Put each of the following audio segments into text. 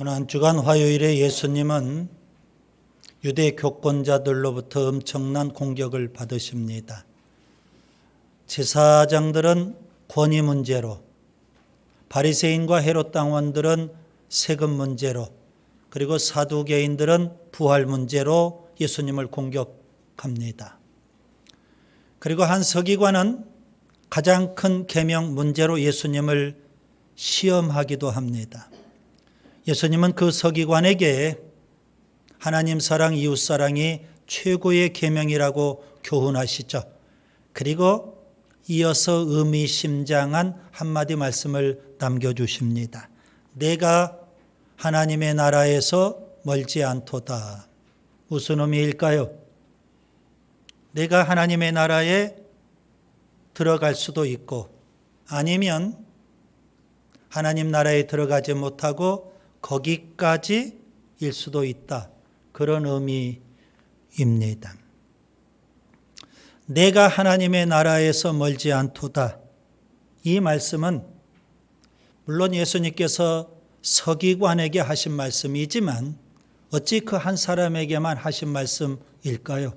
오늘 한 주간 화요일에 예수님은 유대 교권자들로부터 엄청난 공격을 받으십니다. 제사장들은 권위 문제로, 바리새인과 헤롯 당원들은 세금 문제로, 그리고 사두개인들은 부활 문제로 예수님을 공격합니다. 그리고 한 서기관은 가장 큰 계명 문제로 예수님을 시험하기도 합니다. 예수님은 그 서기관에게 하나님 사랑, 이웃 사랑이 최고의 계명이라고 교훈하시죠. 그리고 이어서 의미심장한 한마디 말씀을 남겨주십니다. 내가 하나님의 나라에서 멀지 않도다. 무슨 의미일까요? 내가 하나님의 나라에 들어갈 수도 있고 아니면 하나님 나라에 들어가지 못하고 거기까지일 수도 있다. 그런 의미입니다. 내가 하나님의 나라에서 멀지 않도다. 이 말씀은 물론 예수님께서 서기관에게 하신 말씀이지만 어찌 그 한 사람에게만 하신 말씀일까요?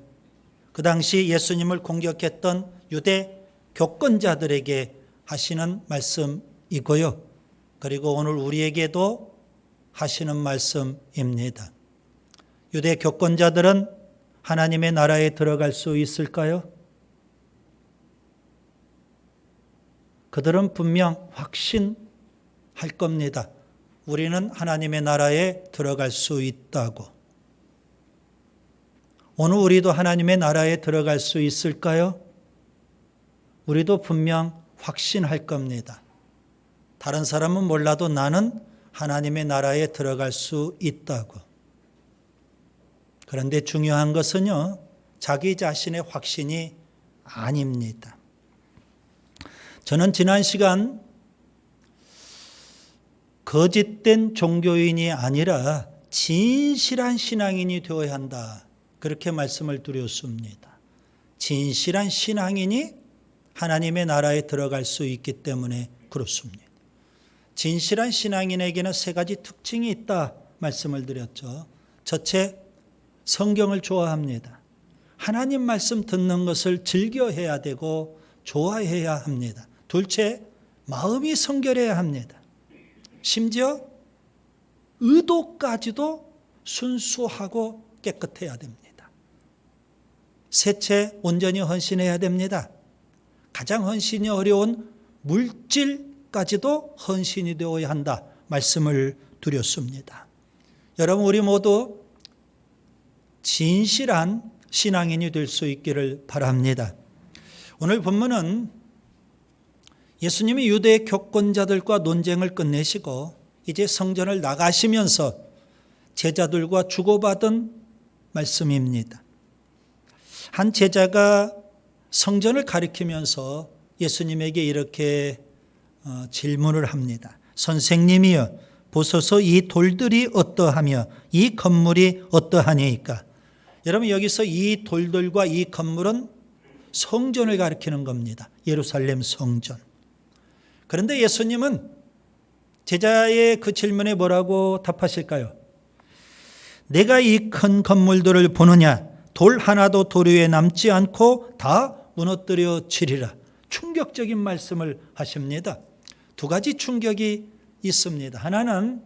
그 당시 예수님을 공격했던 유대 교권자들에게 하시는 말씀이고요. 그리고 오늘 우리에게도 하시는 말씀입니다. 유대 교권자들은 하나님의 나라에 들어갈 수 있을까요? 그들은 분명 확신할 겁니다. 우리는 하나님의 나라에 들어갈 수 있다고. 오늘 우리도 하나님의 나라에 들어갈 수 있을까요? 우리도 분명 확신할 겁니다. 다른 사람은 몰라도 나는 하나님의 나라에 들어갈 수 있다고. 그런데 중요한 것은요, 자기 자신의 확신이 아닙니다. 저는 지난 시간 거짓된 종교인이 아니라 진실한 신앙인이 되어야 한다. 그렇게 말씀을 드렸습니다. 진실한 신앙인이 하나님의 나라에 들어갈 수 있기 때문에 그렇습니다. 진실한 신앙인에게는 세 가지 특징이 있다 말씀을 드렸죠. 첫째, 성경을 좋아합니다. 하나님 말씀 듣는 것을 즐겨해야 되고 좋아해야 합니다. 둘째, 마음이 성결해야 합니다. 심지어 의도까지도 순수하고 깨끗해야 됩니다. 셋째, 온전히 헌신해야 됩니다. 가장 헌신이 어려운 물질까지도 헌신이 되어야 한다 말씀을 드렸습니다. 여러분, 우리 모두 진실한 신앙인이 될 수 있기를 바랍니다. 오늘 본문은 예수님이 유대 교권자들과 논쟁을 끝내시고 이제 성전을 나가시면서 제자들과 주고받은 말씀입니다. 한 제자가 성전을 가리키면서 예수님에게 이렇게 질문을 합니다. 선생님이여, 보소서 이 돌들이 어떠하며 이 건물이 어떠하니까? 여러분, 여기서 이 돌들과 이 건물은 성전을 가리키는 겁니다. 예루살렘 성전. 그런데 예수님은 제자의 그 질문에 뭐라고 답하실까요? 내가 이 큰 건물들을 보느냐? 돌 하나도 돌 위에 남지 않고 다 무너뜨려 치리라. 충격적인 말씀을 하십니다. 두 가지 충격이 있습니다. 하나는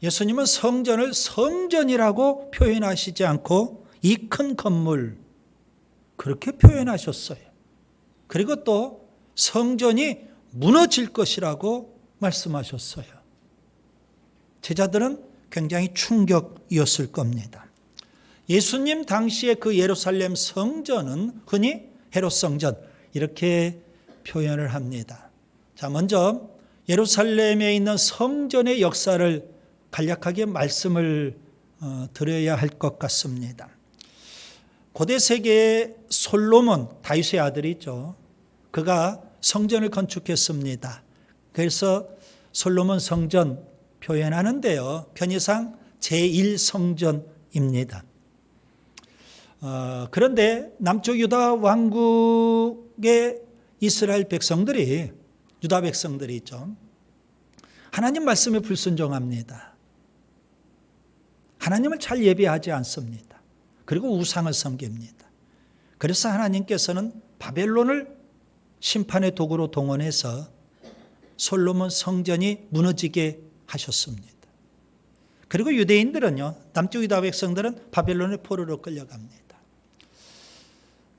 예수님은 성전을 성전이라고 표현하시지 않고 이 큰 건물 그렇게 표현하셨어요. 그리고 또 성전이 무너질 것이라고 말씀하셨어요. 제자들은 굉장히 충격이었을 겁니다. 예수님 당시의 그 예루살렘 성전은 흔히 헤롯 성전 이렇게 표현을 합니다. 자, 먼저 예루살렘에 있는 성전의 역사를 간략하게 말씀을 드려야 할 것 같습니다. 고대 세계의 솔로몬, 다윗의 아들이죠. 그가 성전을 건축했습니다. 그래서 솔로몬 성전 표현하는데요. 편의상 제1성전입니다. 그런데 남쪽 유다 왕국의 이스라엘 백성들이, 유다 백성들이 있죠. 하나님 말씀에 불순종합니다. 하나님을 잘 예배하지 않습니다. 그리고 우상을 섬깁니다. 그래서 하나님께서는 바벨론을 심판의 도구로 동원해서 솔로몬 성전이 무너지게 하셨습니다. 그리고 유대인들은요, 남쪽 유다 백성들은 바벨론의 포로로 끌려갑니다.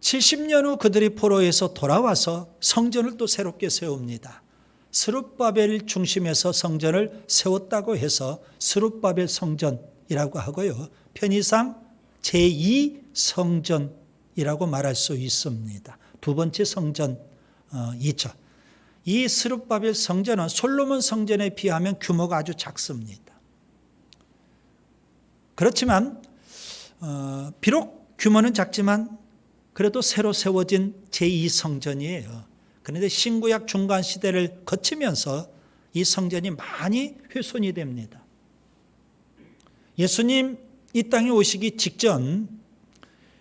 70년 후 그들이 포로에서 돌아와서 성전을 또 새롭게 세웁니다. 스룹바벨 중심에서 성전을 세웠다고 해서 스룹바벨 성전이라고 하고요, 편의상 제2성전이라고 말할 수 있습니다. 두 번째 성전이죠. 이 스룹바벨 성전은 솔로몬 성전에 비하면 규모가 아주 작습니다. 그렇지만 비록 규모는 작지만 그래도 새로 세워진 제2성전이에요. 그런데 신구약 중간 시대를 거치면서 이 성전이 많이 훼손이 됩니다. 예수님 이 땅에 오시기 직전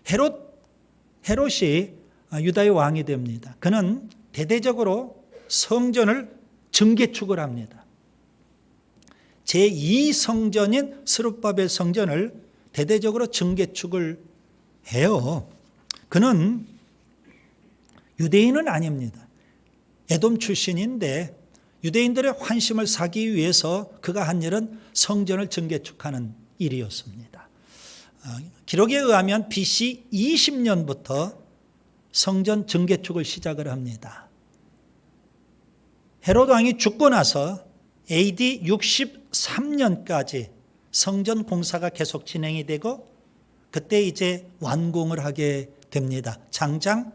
헤롯이 유다의 왕이 됩니다. 그는 대대적으로 성전을 증개축을 합니다. 제2성전인 스룹바벨 성전을 대대적으로 증개축을 해요. 그는 유대인은 아닙니다. 에돔 출신인데 유대인들의 환심을 사기 위해서 그가 한 일은 성전을 증개축하는 일이었습니다. 기록에 의하면 BC 20년부터 성전 증개축을 시작을 합니다. 헤롯 왕이 죽고 나서 AD 63년까지 성전 공사가 계속 진행이 되고 그때 이제 완공을 하게 됩니다. 장장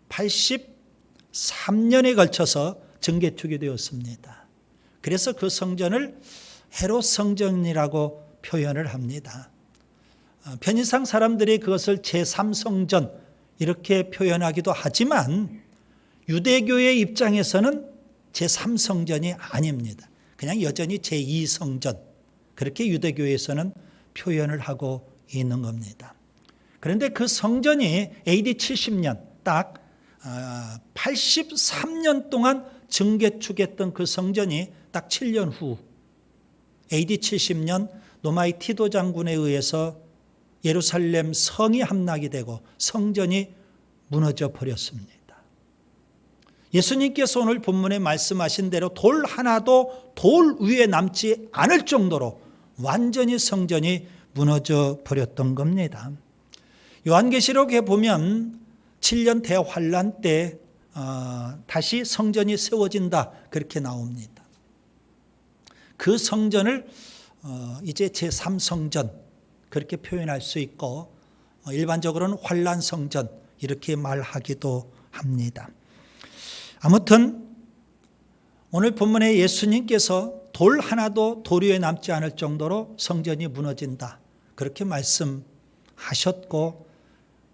83년에 걸쳐서 증개축이 되었습니다. 그래서 그 성전을 헤롯 성전이라고 표현을 합니다. 편의상 사람들이 그것을 제3성전 이렇게 표현하기도 하지만 유대교의 입장에서는 제3성전이 아닙니다. 그냥 여전히 제2성전 그렇게 유대교에서는 표현을 하고 있는 겁니다. 그런데 그 성전이 AD 70년 딱 83년 동안 증개축했던 그 성전이 딱 7년 후 AD 70년 노마이 티도 장군에 의해서 예루살렘 성이 함락이 되고 성전이 무너져 버렸습니다. 예수님께서 오늘 본문에 말씀하신 대로 돌 하나도 돌 위에 남지 않을 정도로 완전히 성전이 무너져 버렸던 겁니다. 요한계시록에 보면 7년 대환란 때 다시 성전이 세워진다 그렇게 나옵니다. 그 성전을 이제 제3성전 그렇게 표현할 수 있고 일반적으로는 환란성전 이렇게 말하기도 합니다. 아무튼 오늘 본문에 예수님께서 돌 하나도 돌 위에 남지 않을 정도로 성전이 무너진다 그렇게 말씀하셨고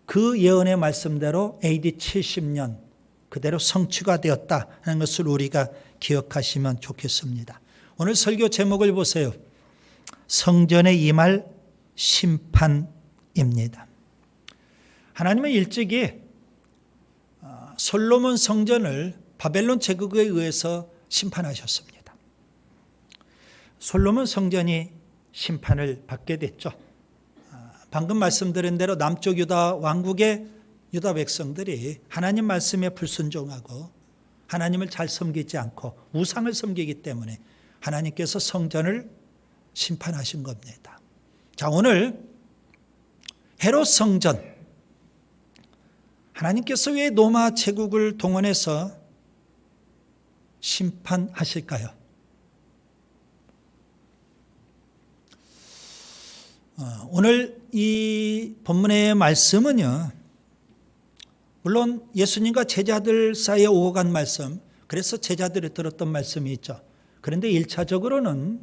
그 예언의 말씀대로 AD 70년 그대로 성취가 되었다는 것을 우리가 기억하시면 좋겠습니다. 오늘 설교 제목을 보세요. 성전에 임할 심판입니다. 하나님은 일찍이 솔로몬 성전을 바벨론 제국에 의해서 심판하셨습니다. 솔로몬 성전이 심판을 받게 됐죠. 방금 말씀드린 대로 남쪽 유다 왕국의 유다 백성들이 하나님 말씀에 불순종하고 하나님을 잘 섬기지 않고 우상을 섬기기 때문에 하나님께서 성전을 심판하신 겁니다. 자, 오늘 헤롯 성전 하나님께서 왜 로마 제국을 동원해서 심판하실까요? 오늘 이 본문의 말씀은요, 물론 예수님과 제자들 사이에 오고 간 말씀, 그래서 제자들이 들었던 말씀이 있죠. 그런데 1차적으로는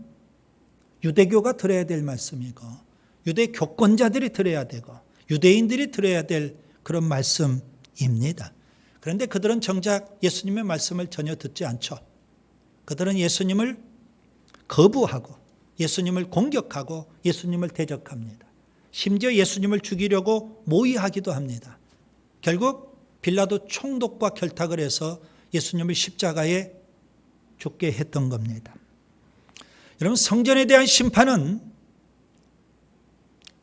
유대교가 들어야 될 말씀이고 유대 교권자들이 들어야 되고 유대인들이 들어야 될 그런 말씀입니다. 그런데 그들은 정작 예수님의 말씀을 전혀 듣지 않죠. 그들은 예수님을 거부하고 예수님을 공격하고 예수님을 대적합니다. 심지어 예수님을 죽이려고 모의하기도 합니다. 결국 빌라도 총독과 결탁을 해서 예수님을 십자가에 죽게 했던 겁니다. 여러분, 성전에 대한 심판은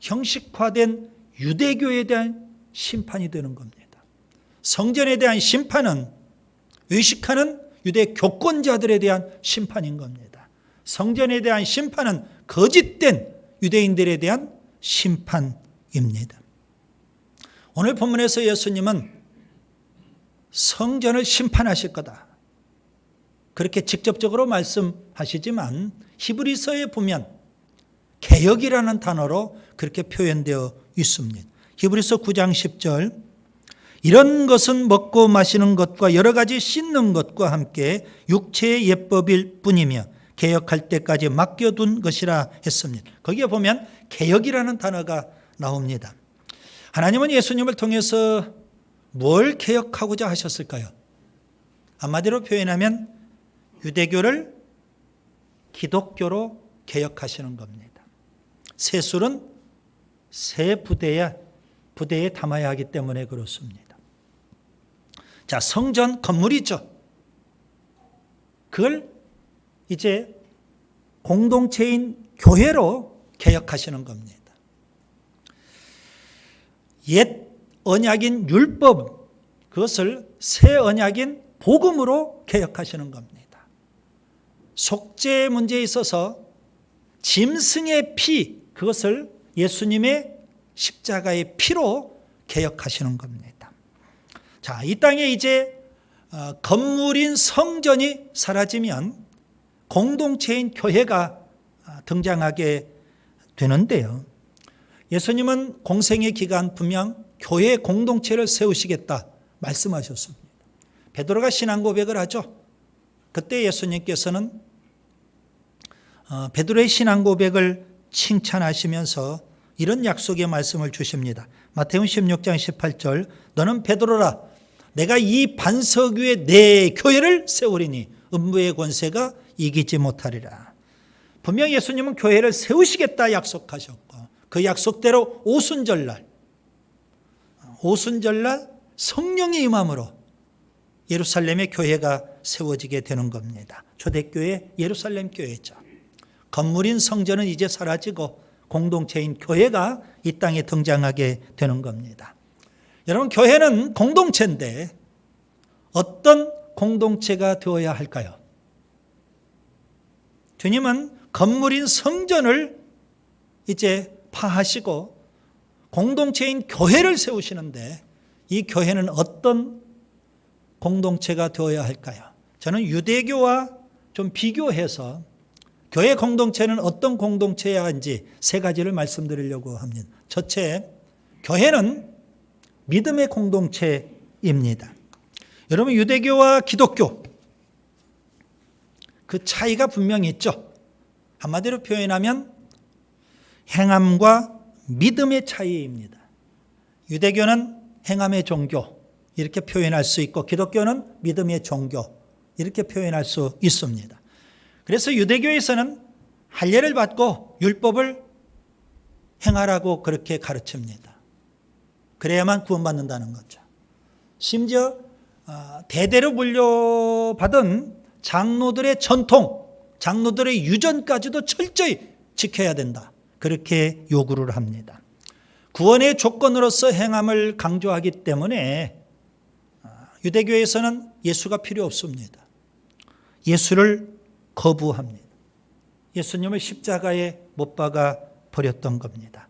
형식화된 유대교에 대한 심판이 되는 겁니다. 성전에 대한 심판은 외식하는 유대 교권자들에 대한 심판인 겁니다. 성전에 대한 심판은 거짓된 유대인들에 대한 심판입니다. 오늘 본문에서 예수님은 성전을 심판하실 거다, 그렇게 직접적으로 말씀하시지만 히브리서에 보면 개혁이라는 단어로 그렇게 표현되어 있습니다. 히브리서 9장 10절, 이런 것은 먹고 마시는 것과 여러 가지 씻는 것과 함께 육체의 예법일 뿐이며 개혁할 때까지 맡겨둔 것이라 했습니다. 거기에 보면 개혁이라는 단어가 나옵니다. 하나님은 예수님을 통해서 뭘 개혁하고자 하셨을까요? 한마디로 표현하면 유대교를 기독교로 개혁하시는 겁니다. 새 술은 새 부대에 담아야 하기 때문에 그렇습니다. 자, 성전 건물이죠. 그걸 이제 공동체인 교회로 개혁하시는 겁니다. 옛 언약인 율법, 그것을 새 언약인 복음으로 개혁하시는 겁니다. 속죄 문제에 있어서 짐승의 피, 그것을 예수님의 십자가의 피로 개혁하시는 겁니다. 자, 이 땅에 이제 건물인 성전이 사라지면 공동체인 교회가 등장하게 되는데요. 예수님은 공생의 기간 분명 교회 공동체를 세우시겠다 말씀하셨습니다. 베드로가 신앙 고백을 하죠. 그때 예수님께서는 베드로의 신앙 고백을 칭찬하시면서 이런 약속의 말씀을 주십니다. 마태복음 16장 18절, 너는 베드로라, 내가 이 반석 위에 내 교회를 세우리니 음부의 권세가 이기지 못하리라. 분명 예수님은 교회를 세우시겠다 약속하셨고, 그 약속대로 오순절날 성령의 임함으로 예루살렘의 교회가 세워지게 되는 겁니다. 초대교회 예루살렘 교회죠. 건물인 성전은 이제 사라지고 공동체인 교회가 이 땅에 등장하게 되는 겁니다. 여러분, 교회는 공동체인데 어떤 공동체가 되어야 할까요? 주님은 건물인 성전을 이제 파하시고 공동체인 교회를 세우시는데 이 교회는 어떤 공동체가 되어야 할까요? 저는 유대교와 좀 비교해서 교회 공동체는 어떤 공동체여야 하는지 세 가지를 말씀드리려고 합니다. 첫째, 교회는 믿음의 공동체입니다. 여러분, 유대교와 기독교 그 차이가 분명히 있죠. 한마디로 표현하면 행함과 믿음의 차이입니다. 유대교는 행함의 종교 이렇게 표현할 수 있고 기독교는 믿음의 종교 이렇게 표현할 수 있습니다. 그래서 유대교에서는 할례를 받고 율법을 행하라고 그렇게 가르칩니다. 그래야만 구원받는다는 거죠. 심지어 대대로 물려받은 장로들의 전통, 장로들의 유전까지도 철저히 지켜야 된다. 그렇게 요구를 합니다. 구원의 조건으로서 행함을 강조하기 때문에 유대교에서는 예수가 필요 없습니다. 예수를 거부합니다. 예수님을 십자가에 못 박아 버렸던 겁니다.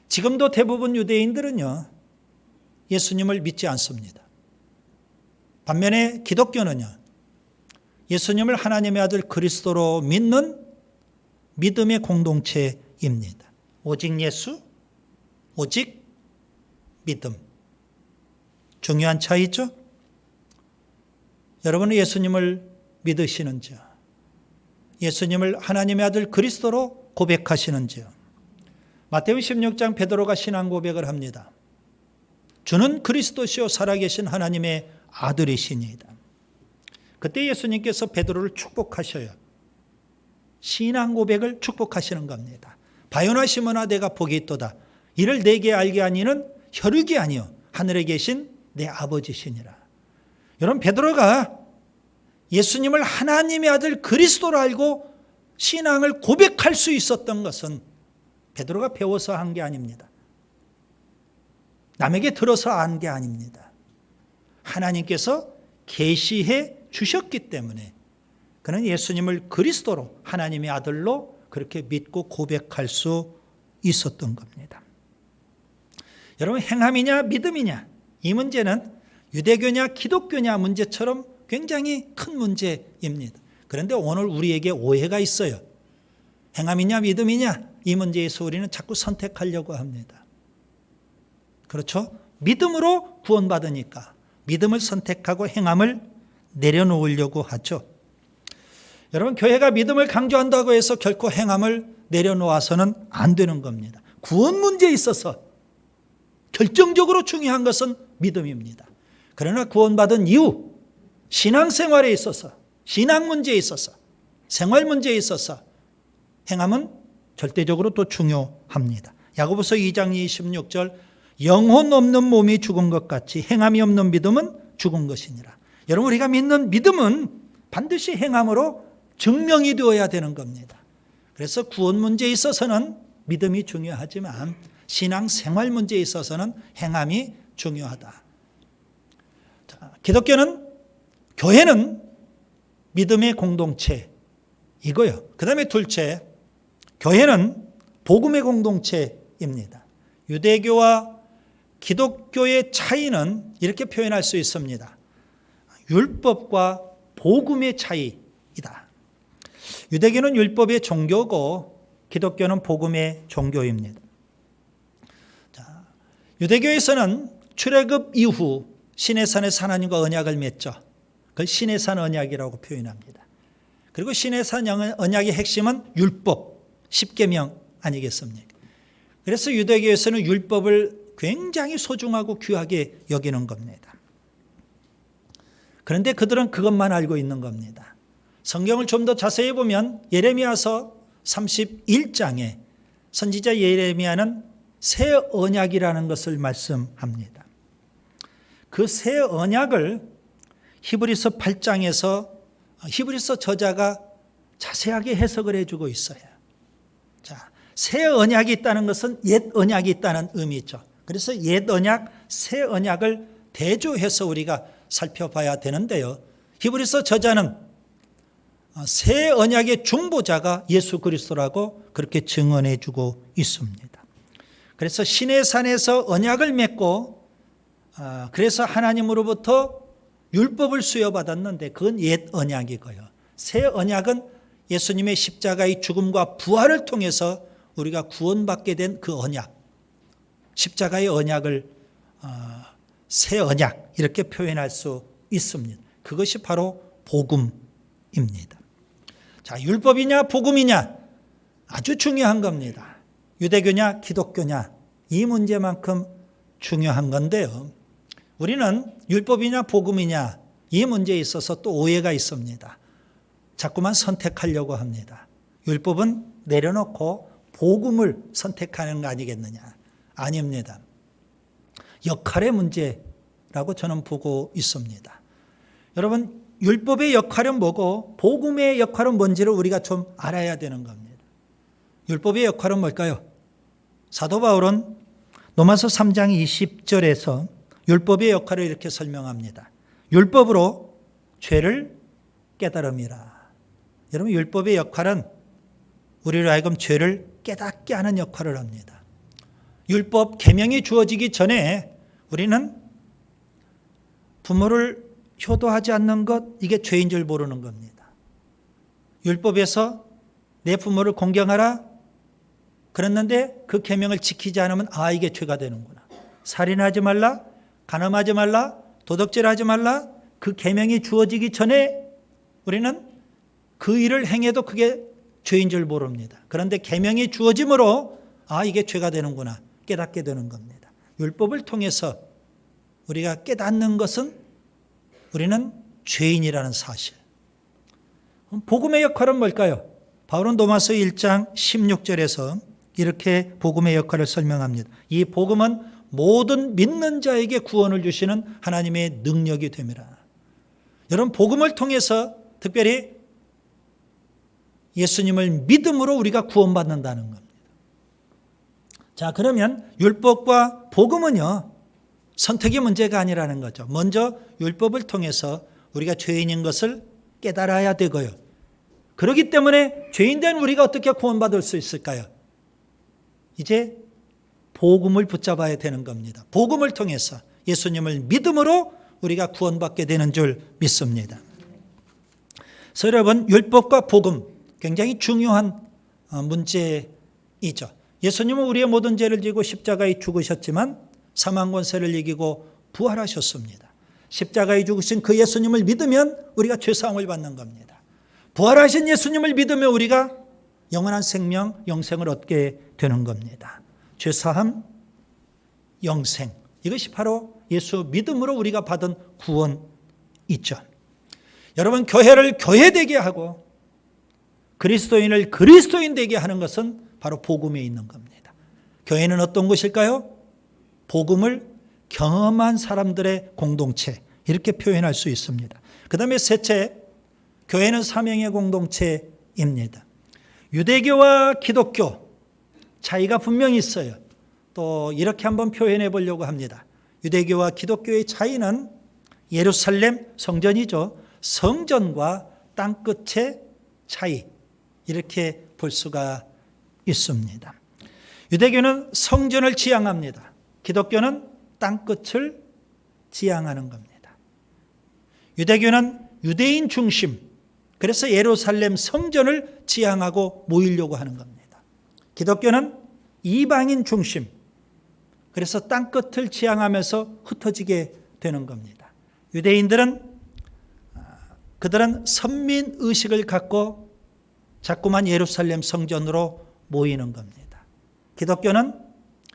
지금도 대부분 유대인들은요, 예수님을 믿지 않습니다. 반면에 기독교는요, 예수님을 하나님의 아들 그리스도로 믿는 믿음의 공동체입니다. 오직 예수, 오직 믿음. 중요한 차이죠? 여러분은 예수님을 믿으시는지요? 예수님을 하나님의 아들 그리스도로 고백하시는지요? 마태복음 16장 베드로가 신앙 고백을 합니다. 주는 그리스도시요 살아계신 하나님의 아들이시니이다. 그때 예수님께서 베드로를 축복하셔요. 신앙 고백을 축복하시는 겁니다. 바요나 시몬아 내가 복이 있도다. 이를 내게 알게 하니는 혈육이 아니요 하늘에 계신 내 아버지시니라. 여러분, 베드로가 예수님을 하나님의 아들 그리스도로 알고 신앙을 고백할 수 있었던 것은 베드로가 배워서 한 게 아닙니다. 남에게 들어서 안 게 아닙니다. 하나님께서 계시해 주셨기 때문에 그는 예수님을 그리스도로 하나님의 아들로 그렇게 믿고 고백할 수 있었던 겁니다. 여러분, 행함이냐 믿음이냐, 이 문제는 유대교냐 기독교냐 문제처럼 굉장히 큰 문제입니다. 그런데 오늘 우리에게 오해가 있어요. 행함이냐 믿음이냐, 이 문제에서 우리는 자꾸 선택하려고 합니다. 그렇죠? 믿음으로 구원받으니까 믿음을 선택하고 행함을 내려놓으려고 하죠. 여러분, 교회가 믿음을 강조한다고 해서 결코 행함을 내려놓아서는 안 되는 겁니다. 구원 문제에 있어서 결정적으로 중요한 것은 믿음입니다. 그러나 구원받은 이후 신앙생활에 있어서, 신앙 문제에 있어서, 생활 문제에 있어서 행함은 절대적으로 또 중요합니다. 야고보서 2장 26절, 영혼 없는 몸이 죽은 것 같이 행함이 없는 믿음은 죽은 것이니라. 여러분, 우리가 믿는 믿음은 반드시 행함으로 증명이 되어야 되는 겁니다. 그래서 구원 문제에 있어서는 믿음이 중요하지만 신앙 생활 문제에 있어서는 행함이 중요하다. 자, 기독교는, 교회는 믿음의 공동체 이거요. 그 다음에 둘째, 교회는 복음의 공동체입니다. 유대교와 기독교의 차이는 이렇게 표현할 수 있습니다. 율법과 복음의 차이이다. 유대교는 율법의 종교고 기독교는 복음의 종교입니다. 자, 유대교에서는 출애굽 이후 시내산에서 하나님과 언약을 맺죠. 그걸 시내산 언약이라고 표현합니다. 그리고 시내산 언약의 핵심은 율법, 십계명 아니겠습니까? 그래서 유대교에서는 율법을 굉장히 소중하고 귀하게 여기는 겁니다. 그런데 그들은 그것만 알고 있는 겁니다. 성경을 좀 더 자세히 보면 예레미야서 31장에 선지자 예레미야는 새 언약이라는 것을 말씀합니다. 그 새 언약을 히브리서 8장에서 히브리서 저자가 자세하게 해석을 해주고 있어요. 자, 새 언약이 있다는 것은 옛 언약이 있다는 의미죠. 그래서 옛 언약, 새 언약을 대조해서 우리가 살펴봐야 되는데요. 히브리서 저자는 새 언약의 중보자가 예수 그리스도라고 그렇게 증언해 주고 있습니다. 그래서 시내산에서 언약을 맺고 그래서 하나님으로부터 율법을 수여받았는데 그건 옛 언약이고요. 새 언약은 예수님의 십자가의 죽음과 부활을 통해서 우리가 구원받게 된 그 언약, 십자가의 언약을 새 언약 이렇게 표현할 수 있습니다. 그것이 바로 복음입니다. 자, 율법이냐 복음이냐 아주 중요한 겁니다. 유대교냐 기독교냐 이 문제만큼 중요한 건데요. 우리는 율법이냐 복음이냐 이 문제에 있어서 또 오해가 있습니다. 자꾸만 선택하려고 합니다. 율법은 내려놓고 복음을 선택하는 거 아니겠느냐? 아닙니다. 역할의 문제라고 저는 보고 있습니다. 여러분, 율법의 역할은 뭐고 복음의 역할은 뭔지를 우리가 좀 알아야 되는 겁니다. 율법의 역할은 뭘까요? 사도 바울은 로마서 3장 20절에서 율법의 역할을 이렇게 설명합니다. 율법으로 죄를 깨달음이라. 여러분, 율법의 역할은 우리로 하여금 죄를 깨닫게 하는 역할을 합니다. 율법 계명이 주어지기 전에 우리는 부모를 효도하지 않는 것, 이게 죄인 줄 모르는 겁니다. 율법에서 내 부모를 공경하라 그랬는데 그 계명을 지키지 않으면 이게 죄가 되는구나. 살인하지 말라, 간음하지 말라, 도덕질하지 말라, 그 계명이 주어지기 전에 우리는 그 일을 행해도 그게 죄인 줄 모릅니다. 그런데 계명이 주어짐으로 이게 죄가 되는구나 깨닫게 되는 겁니다. 율법을 통해서 우리가 깨닫는 것은 우리는 죄인이라는 사실. 복음의 역할은 뭘까요? 바울은 로마서 1장 16절에서 이렇게 복음의 역할을 설명합니다. 이 복음은 모든 믿는 자에게 구원을 주시는 하나님의 능력이 됨이라. 여러분, 복음을 통해서 특별히 예수님을 믿음으로 우리가 구원받는다는 겁니다. 자, 그러면 율법과 복음은요, 선택의 문제가 아니라는 거죠. 먼저 율법을 통해서 우리가 죄인인 것을 깨달아야 되고요. 그렇기 때문에 죄인된 우리가 어떻게 구원받을 수 있을까요? 이제 복음을 붙잡아야 되는 겁니다. 복음을 통해서 예수님을 믿음으로 우리가 구원받게 되는 줄 믿습니다. 그래서 여러분, 율법과 복음 굉장히 중요한 문제이죠. 예수님은 우리의 모든 죄를 지고 십자가에 죽으셨지만 사망 권세를 이기고 부활하셨습니다. 십자가에 죽으신 그 예수님을 믿으면 우리가 죄사함을 받는 겁니다. 부활하신 예수님을 믿으면 우리가 영원한 생명, 영생을 얻게 되는 겁니다. 죄사함, 영생, 이것이 바로 예수 믿음으로 우리가 받은 구원이죠. 여러분, 교회를 교회되게 하고 그리스도인을 그리스도인 되게 하는 것은 바로 복음에 있는 겁니다. 교회는 어떤 곳일까요? 복음을 경험한 사람들의 공동체, 이렇게 표현할 수 있습니다. 그 다음에 셋째, 교회는 사명의 공동체입니다. 유대교와 기독교 차이가 분명히 있어요. 또 이렇게 한번 표현해 보려고 합니다. 유대교와 기독교의 차이는 예루살렘 성전이죠. 성전과 땅끝의 차이, 이렇게 볼 수가 있습니다. 유대교는 성전을 지향합니다. 기독교는 땅끝을 지향하는 겁니다. 유대교는 유대인 중심, 그래서 예루살렘 성전을 지향하고 모이려고 하는 겁니다. 기독교는 이방인 중심, 그래서 땅끝을 지향하면서 흩어지게 되는 겁니다. 유대인들은 그들은 선민의식을 갖고 자꾸만 예루살렘 성전으로 모이는 겁니다. 기독교는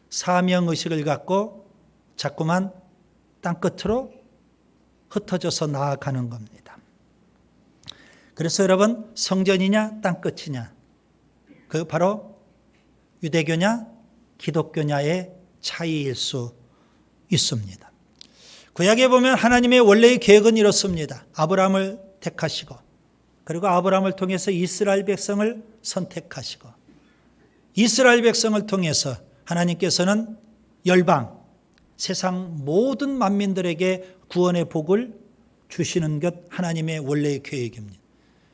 사명의식을 갖고 자꾸만 땅끝으로 흩어져서 나아가는 겁니다. 그래서 여러분, 성전이냐 땅끝이냐, 그 바로 유대교냐 기독교냐의 차이일 수 있습니다. 구약에 보면 하나님의 원래의 계획은 이렇습니다. 아브라함을 택하시고, 그리고 아브라함을 통해서 이스라엘 백성을 선택하시고, 이스라엘 백성을 통해서 하나님께서는 열방, 세상 모든 만민들에게 구원의 복을 주시는 것, 하나님의 원래의 계획입니다.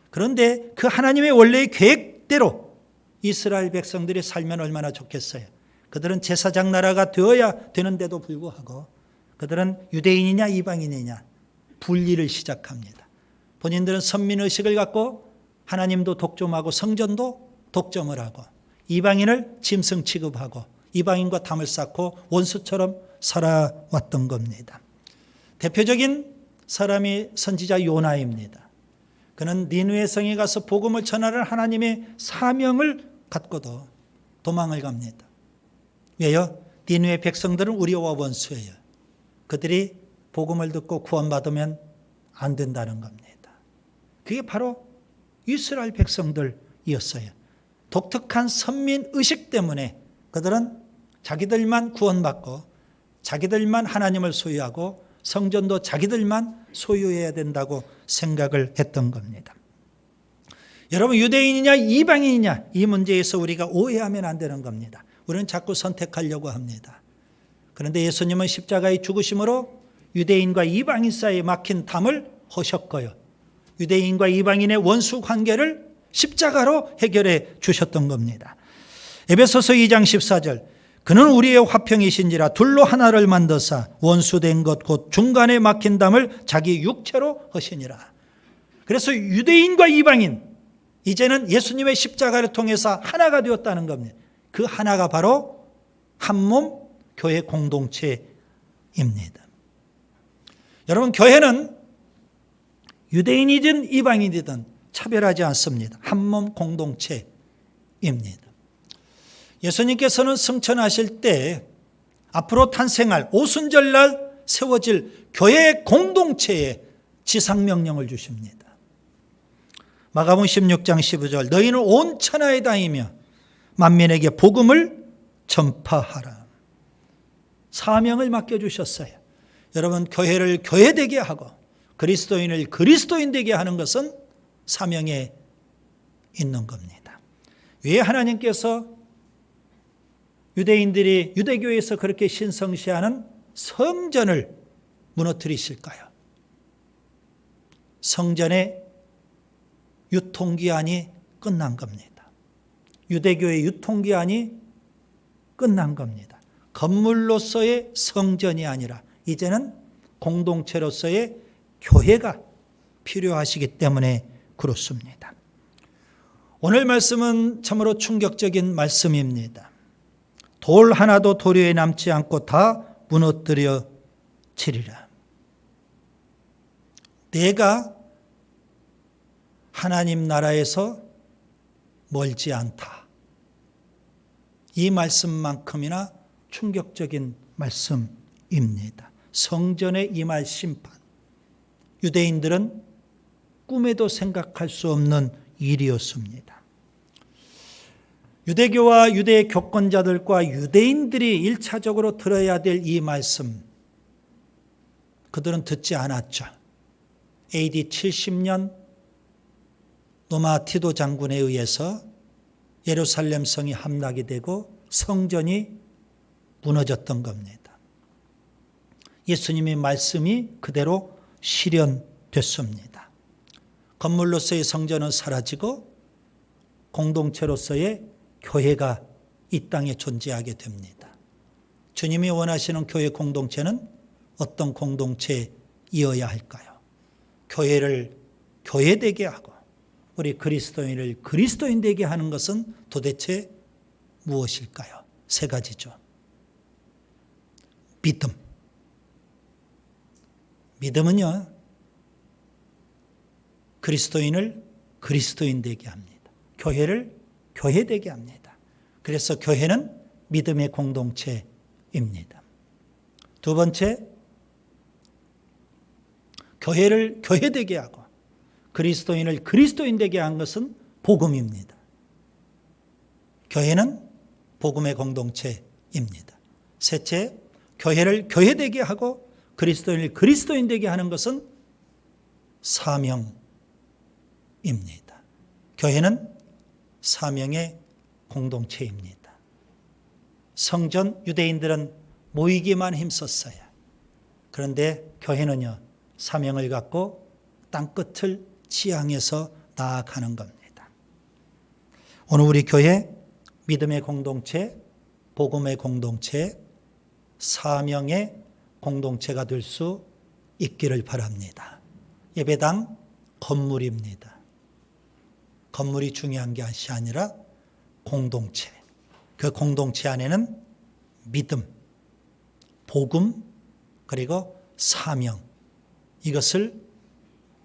그런데 그 하나님의 원래의 계획대로 이스라엘 백성들이 살면 얼마나 좋겠어요. 그들은 제사장 나라가 되어야 되는데도 불구하고 그들은 유대인이냐 이방인이냐 분리를 시작합니다. 본인들은 선민의식을 갖고 하나님도 독점하고 성전도 독점을 하고 이방인을 짐승 취급하고 이방인과 담을 쌓고 원수처럼 살아왔던 겁니다. 대표적인 사람이 선지자 요나입니다. 그는 니느웨 성에 가서 복음을 전하는 하나님의 사명을 갖고도 도망을 갑니다. 왜요? 니느웨 백성들은 우리와 원수예요. 그들이 복음을 듣고 구원받으면 안 된다는 겁니다. 그게 바로 이스라엘 백성들이었어요. 독특한 선민의식 때문에 그들은 자기들만 구원받고 자기들만 하나님을 소유하고 성전도 자기들만 소유해야 된다고 생각을 했던 겁니다. 여러분, 유대인이냐 이방인이냐 이 문제에서 우리가 오해하면 안 되는 겁니다. 우리는 자꾸 선택하려고 합니다. 그런데 예수님은 십자가의 죽으심으로 유대인과 이방인 사이에 막힌 담을 허셨고요. 유대인과 이방인의 원수 관계를 십자가로 해결해 주셨던 겁니다. 에베소서 2장 14절, 그는 우리의 화평이신지라 둘로 하나를 만드사 원수된 것 곧 중간에 막힌 담을 자기 육체로 하시니라. 그래서 유대인과 이방인, 이제는 예수님의 십자가를 통해서 하나가 되었다는 겁니다. 그 하나가 바로 한 몸 교회 공동체입니다. 여러분, 교회는 유대인이든 이방인이든 차별하지 않습니다. 한 몸 공동체입니다. 예수님께서는 승천하실 때 앞으로 탄생할 오순절날 세워질 교회 공동체에 지상명령을 주십니다. 마가복음 16장 15절, 너희는 온 천하에 다니며 만민에게 복음을 전파하라. 사명을 맡겨주셨어요. 여러분, 교회를 교회되게 하고 그리스도인을 그리스도인 되게 하는 것은 사명에 있는 겁니다. 왜 하나님께서 유대인들이 유대교에서 그렇게 신성시하는 성전을 무너뜨리실까요? 성전의 유통기한이 끝난 겁니다. 유대교의 유통기한이 끝난 겁니다. 건물로서의 성전이 아니라 이제는 공동체로서의 교회가 필요하시기 때문에 그렇습니다. 오늘 말씀은 참으로 충격적인 말씀입니다. 돌 하나도 도리에 남지 않고 다 무너뜨려지리라. 내가 하나님 나라에서 멀지 않다. 이 말씀만큼이나 충격적인 말씀입니다. 성전에 임할 심판. 유대인들은 꿈에도 생각할 수 없는 일이었습니다. 유대교와 유대 교권자들과 유대인들이 1차적으로 들어야 될 이 말씀, 그들은 듣지 않았죠. AD 70년 로마 티도 장군에 의해서 예루살렘 성이 함락이 되고 성전이 무너졌던 겁니다. 예수님의 말씀이 그대로 실현됐습니다. 건물로서의 성전은 사라지고 공동체로서의 교회가 이 땅에 존재하게 됩니다. 주님이 원하시는 교회 공동체는 어떤 공동체이어야 할까요? 교회를 교회되게 하고 우리 그리스도인을 그리스도인 되게 하는 것은 도대체 무엇일까요? 세 가지죠. 믿음. 믿음은요, 그리스도인을 그리스도인 되게 합니다. 교회를 교회 되게 합니다. 그래서 교회는 믿음의 공동체입니다. 두 번째, 교회를 교회 되게 하고 그리스도인을 그리스도인 되게 한 것은 복음입니다. 교회는 복음의 공동체입니다. 셋째, 교회를 교회 되게 하고 그리스도인을 그리스도인 되게 하는 것은 사명입니다. 교회는 사명의 공동체입니다. 성전 유대인들은 모이기만 힘썼어요. 그런데 교회는요, 사명을 갖고 땅끝을 지향해서 나아가는 겁니다. 오늘 우리 교회 믿음의 공동체, 복음의 공동체, 사명의 공동체가 될 수 있기를 바랍니다. 예배당 건물입니다. 건물이 중요한 것이 아니라 공동체. 그 공동체 안에는 믿음, 복음, 그리고 사명, 이것을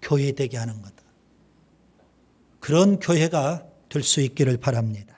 교회되게 하는 것. 그런 교회가 될 수 있기를 바랍니다.